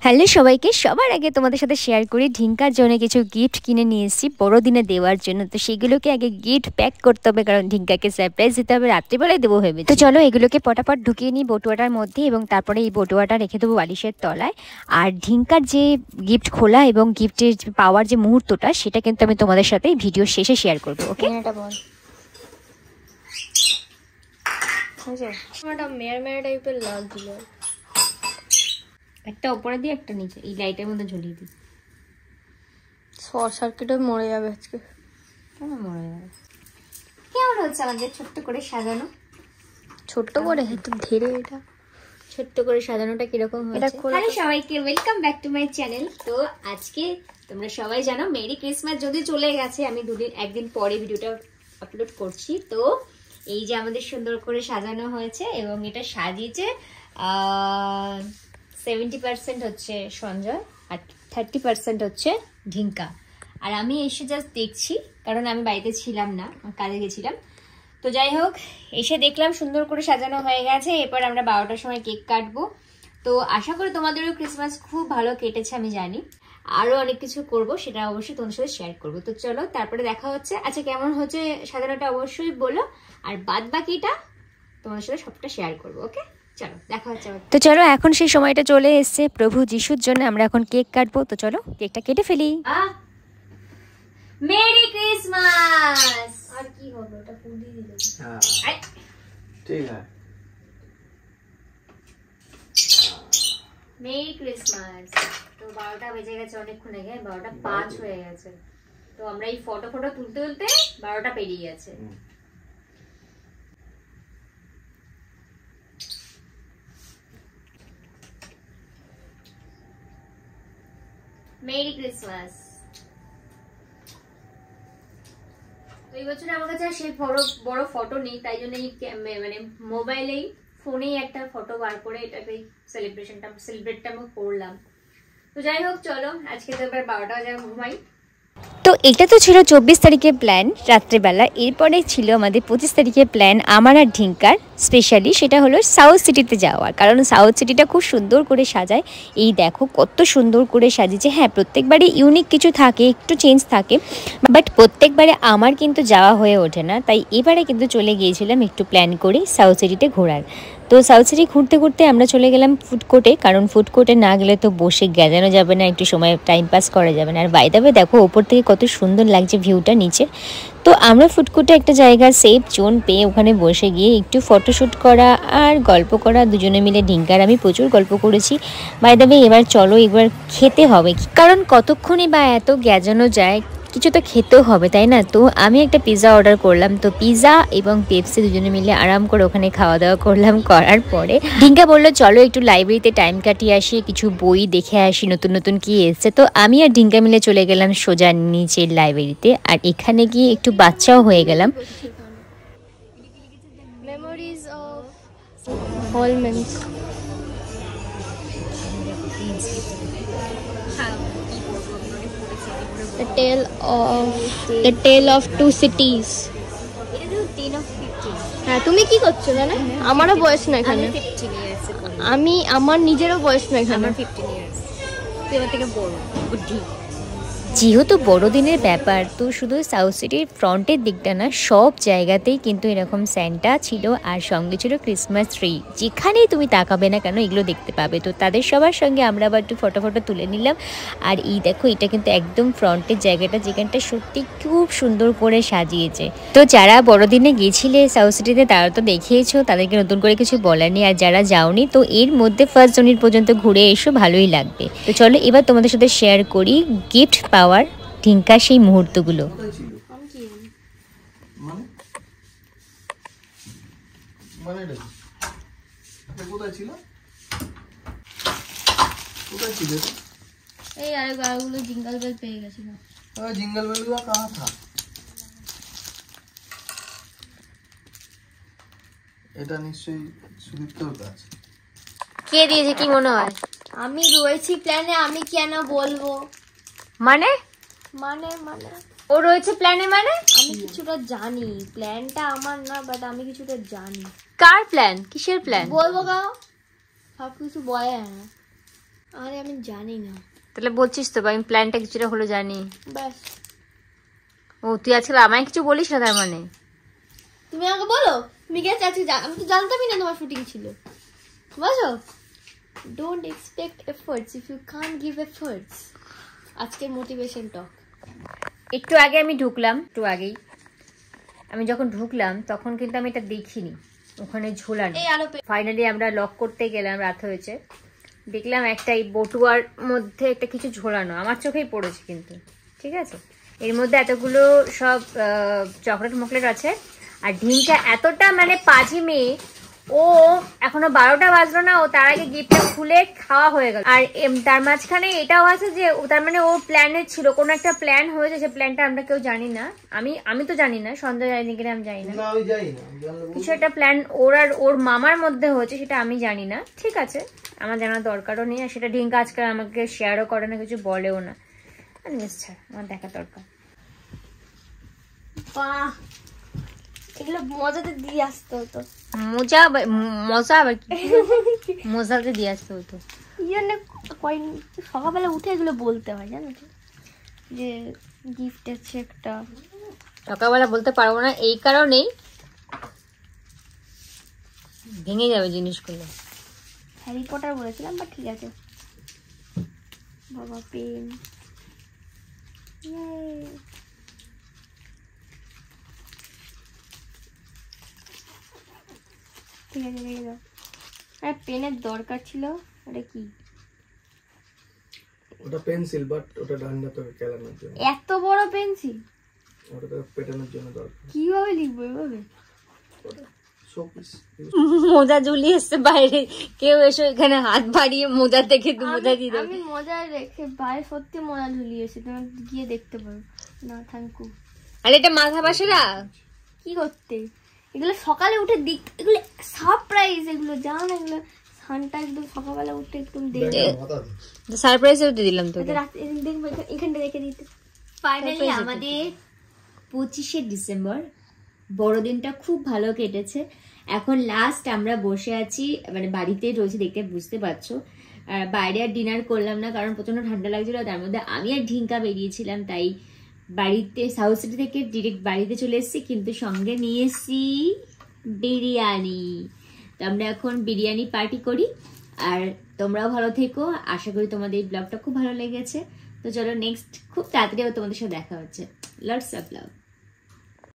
Hello সবাইকে, সবার আগে তোমাদের সাথে শেয়ার করি ঢিঙ্কার জন্য কিছু গিফট কিনে নিয়ে এসেছি বড়দিনে দেওয়ার জন্য। তো সেগুলোকে আগে গিফট প্যাক করতে হবে, কারণ ঢিঙ্কাকে সারপ্রাইজ দিতে হবে, রাত্রিবেলায় দেবো ভেবে। তো চলো এগুলোকে পটাপট ঢুকিয়ে নিই বটুয়াটার মধ্যে, এবং তারপরে এই বটুয়াটা রেখে দেবো বালিশের তলায়। আর ঢিঙ্কার যে গিফট খোলা এবং গিফটের পাওয়ার যে মুহূর্তটা, সেটা কিন্তু আমি তোমাদের সাথে ভিডিও শেষে শেয়ার করবো। ওকে, এটা বল মেয়ার মেয়ার টাইপের লাগছিল, একটা উপরে দিয়ে একটা নিচে, এই লাইটের মধ্যে ঝুলিয়ে দিই। শর্ট সার্কিটে মরে যাবে আজকে। কেন মরে যাবে? কেমন হচ্ছে আমাদের ছোট্ট করে সাজানো? ছোট্ট করে একটু ধীরে, এটা ছোট্ট করে সাজানোটা কিরকম হয়েছে? হ্যালো সবাইকে, welcome back to my channel. তো আজকে তোমরা সবাই জানো মেরি ক্রিসমাস যদি চলে গেছে, আমি একদিন পরে ভিডিওটা আপলোড করছি। তো এই যে আমাদের সুন্দর করে সাজানো হয়েছে, এবং এটা সাজিয়েছে 70% হচ্ছে সঞ্জয় আর 30% হচ্ছে ঢিঙ্কা। আর আমি এসে জাস্ট দেখছি, কারণ আমি বাড়িতে ছিলাম না, কাজে গেছিলাম। তো যাই হোক, এসে দেখলাম সুন্দর করে সাজানো হয়ে গেছে। এরপর আমরা 12টার সময় কেক কাটবো। তো আশা করি তোমাদেরও ক্রিসমাস খুব ভালো কেটেছে, আমি জানি। আরো অনেক কিছু করব, সেটা অবশ্যই তোমাদের সাথে শেয়ার করবো। তো চলো তারপরে দেখা হচ্ছে। আচ্ছা, কেমন হচ্ছে সাজানোটা অবশ্যই বলো, আর বাদ বাকিটা তোমাদের সাথে সবটা শেয়ার করবো। ওকে, চলো দেখা হচ্ছে। তো চলো, এখন সেই সময়টা চলে এসছে প্রভু যিশুর জন্য আমরা এখন কেক কাটবো। তো চলো কেকটা কেটে ফেলি। Merry Christmas. আর কি হবে, ওটা ফুল দিয়ে দিলে। হ্যাঁ ঠিক আছে। Merry Christmas. তো 12টা বেজে গেছে, অনেকক্ষণ আগে 12টা 5 হয়ে গেছে। তো আমরা এই ফটো তুলতে তুলতে 12টা পেরিয়ে গেছে। Merry Christmas. তো এই বছর আমার কাছে সেই বড় ফটো নেই, তাই জন্য মানে মোবাইলেই ফোনেই একটা ফটো বার করে এটাকে সেলিব্রেটটা আমি করলাম। তো যাই হোক, চলো আজকে তো এবার 12টা বাজে ঘুমাই। তো এটা তো ছিল 24 তারিখের প্ল্যান রাত্রেবেলা। এরপরে ছিল আমাদের 25 তারিখের প্ল্যান আমার আর ঢিঙ্কার। স্পেশালি সেটা হলো সাউথ সিটিতে যাওয়ার, কারণ সাউথ সিটিটা খুব সুন্দর করে সাজায়। এই দেখো কত সুন্দর করে সাজিয়েছে। হ্যাঁ, প্রত্যেকবারই ইউনিক কিছু থাকে, একটু চেঞ্জ থাকে, বাট প্রত্যেকবারে আমার কিন্তু যাওয়া হয়ে ওঠে না। তাই এবারে কিন্তু চলে গিয়েছিলাম একটু প্ল্যান করে সাউথ সিটিতে ঘোরার। তো সাউথ সিটি ঘুরতে ঘুরতে আমরা চলে গেলাম ফুড কোর্টে, কারণ ফুড কোর্টে না গেলে তো বসে গেজানো যাবে না, একটু সময় টাইম পাস করা যাবে না। আর বাই দ্য ওয়ে দেখো ওপর থেকে কত সুন্দর লাগছে ভিউটা নিচে। তো আমরা ফুড কোর্টে একটা জায়গা সেফ জোন পেয়ে ওখানে বসে গিয়ে একটু ফটোশ্যুট করা আর গল্প করা, দুজনে মিলে ঢিঙ্কার আমি প্রচুর গল্প করেছি। বাই দ্য ওয়ে এবার চলো এবার খেতে হবে, কারণ কতক্ষণই বা এত গেজানো যায়, কিছু তো খেতেও হবে, তাই না? তো আমি একটা পিৎজা অর্ডার করলাম। তো পিৎজা এবং পেপসি দুজনে মিলে আরাম করে ওখানে খাওয়া দাওয়া করলাম। করার পরে ঢিঙ্কা বললো চলো একটু লাইব্রেরিতে টাইম কাটিয়ে আসি, কিছু বই দেখে আসি নতুন নতুন কি এসছে। তো আমি আর ঢিঙ্কা মিলে চলে গেলাম সোজা নিচের লাইব্রেরিতে, আর এখানে গিয়ে একটু বাচ্চাও হয়ে গেলাম। মেমোরিজ অফ হলম্যানস। The tale of two cities. হ্যাঁ, তুমি কি করছো জানো? আমারও বয়স না এখানে, আমি আমার নিজেরও বয়স না এখানে, আমার 15 ইয়ার্স। তুই আমার থেকে বড় বুদ্ধি। যেহেতু বড়দিনের ব্যাপার, তো শুধু সাউথ সিটির ফ্রন্টের দিকটা না, সব জায়গাতেই কিন্তু এরকম স্যান্টা ছিল, আর সঙ্গে ছিল ক্রিসমাস ট্রি। যেখানেই তুমি তাকাবে না কেন এগুলো দেখতে পাবে। তো তাদের সবার সঙ্গে আমরা আবার একটু ফটো তুলে নিলাম। আর এই দেখো, এটা কিন্তু একদম ফ্রন্টের জায়গাটা, যেখানটা সত্যি খুব সুন্দর করে সাজিয়েছে। তো যারা বড়দিনে গিয়েছিলে সাউথ সিটিতে তারা তো দেখিয়েছো, তাদেরকে নতুন করে কিছু বলার নেই। আর যারা যাওনি, তো এর মধ্যে 1 জানুয়ারি পর্যন্ত ঘুরে এসো, ভালোই লাগবে। তো চলো এবার তোমাদের সাথে শেয়ার করি গিফট পাওয়ার ঢিঙ্কা সেই মুহূর্তগুলো। এই আরে গাড়িগুলো জিঙ্গল বেল পেয়ে গেছিল। जिंगल बेल का कहाँ था? এটা নিশ্চয়ই সুদীপ্তর কাজ। কে দিয়েছে কি মনে হয়? আমি রয়েছি প্ল্যানে, আমি কেন বলবো? মানে মানে মানে ও রয়েছে প্ল্যানে, মানে আমি কিছুটা জানি। প্ল্যানটা আমার না, বাট আমি কিছুটা জানি। কার প্ল্যান? কিসের প্ল্যান? বলবো গা, সব কিছু বলে না। আরে আমি জানি না। তাহলে বলছিস তো আমি প্ল্যানটা কিছুটা হলো জানি। ব্যাস। ও তুই আজকাল আমায় কিছু বলিস না তার মানে? তুমি আমাকে বলো তুমি গেছে আজকে, আমি তো জানতামই না তোমার শুটিং ছিল। বুঝো, don't expect efforts if you can't give efforts. আজকের মোটিভেশন টক। একটু আগে আমি ঢুকলাম, একটু আগেই আমি যখন ঢুকলাম তখন কিন্তু আমি এটা দেখিনি ওখানে ঝোলানো। ফাইনালি আমরা লক করতে গেলাম, রাত হয়েছে, দেখলাম একটা এই বটুয়ার মধ্যে একটা কিছু ঝোলানো, আমার চোখেই পড়েছে কিন্তু। ঠিক আছে, এর মধ্যে এতগুলো সব চকলেট মকলেট আছে। আর ঢিঙ্কা এতটা মানে পাজি মেয়ে, ও এখনো 12টা বাজলো না, ও তার আগে গিফটটা খুলে খাওয়া হয়ে গেল। আর তার মাঝখানে এটাও আছে যে তার মানে ওর প্ল্যানে ছিল, কোনো একটা প্ল্যান হয়েছে, যে প্ল্যানটা আমরা কেউ জানি না। আমি তো জানি না, সন্ধ্যা জানি কিনা আমি জানি না, কিছু একটা প্ল্যান ওর আর ওর মামার মধ্যে হয়েছে, সেটা আমি জানি না। ঠিক আছে, আমার জানার দরকারও নেই, আর সেটা ঢিঙ্কা আজকাল আমাকে শেয়ারও করে না, কিছু বলেও না। আমার দেখা দরকার। বাহ, এগুলো মজাতে দিয়ে আসতে হতো। মজাতে দিয়ে আসতে হতো। সকালবেলা উঠে এগুলো বলতে হয়, জানো তো, যে গিফট আছে একটা। সকালবেলা বলতে পারবো না এই কারণেই, ভেঙে যাবে জিনিসগুলো। হ্যারি পটার বলেছিলাম, বা ঠিক আছে। বাবা পেন, ঠিক আছে, রেখে দাও। আর পেনের দরকার ছিল। ওটা কি? ওটা পেন্সিল, বাট ওটা ডান্ডা তোকে কেলানোর জন্য। এত বড় পেন্সিল ওটা তো পেটানোর জন্য দরকার। কিভাবে লিখবো এভাবে? মোজা ঝুলিয়ে এসছে বাইরে, কেউ এসে এখানে হাত বাড়িয়ে মোজা দেখে মোজা দিয়ে দেবে। আমি মোজা রেখে বাইরে সত্যি মোজা ঝুলিয়েছি, তুমি গিয়ে দেখতে পারো। না থ্যাংক ইউ। আরে এটা মাথা পাশে না, কি করতে? এগুলো সকালে উঠে এগুলো সারপ্রাইজ, এগুলো জান, এগুলো সানটা একদম সকালবেলা উঠে একদম দেখবে। সারপ্রাইজ দিয়ে দিলাম তোকে, দেখবো এখানটা রেখে দিতে। ফাইনালি আমাদের 25শে ডিসেম্বর বড়দিনটা খুব ভালো কেটেছে। এখন লাস্ট আমরা বসে আছি, মানে বাড়িতে রয়েছে, দেখে বুঝতে পারছো। বাইরে আর ডিনার করলাম না, কারণ প্রচন্ড ঠান্ডা লাগছিল। তার মধ্যে আমি আর ঢিঙ্কা বেরিয়েছিলাম, তাই বাড়িতে সাউথ সিটি থেকে ডিরেক্ট বাড়িতে চলে এসেছি, কিন্তু সঙ্গে নিয়ে এসেছি বিরিয়ানি। তো আমরা এখন বিরিয়ানি পার্টি করি। আর তোমরাও ভালো থেকো, আশা করি তোমাদের এই ব্লগটা খুব ভালো লেগেছে। তো চলো নেক্সট খুব তাড়াতাড়ি তোমাদের সাথে দেখা হচ্ছে। Lots of love.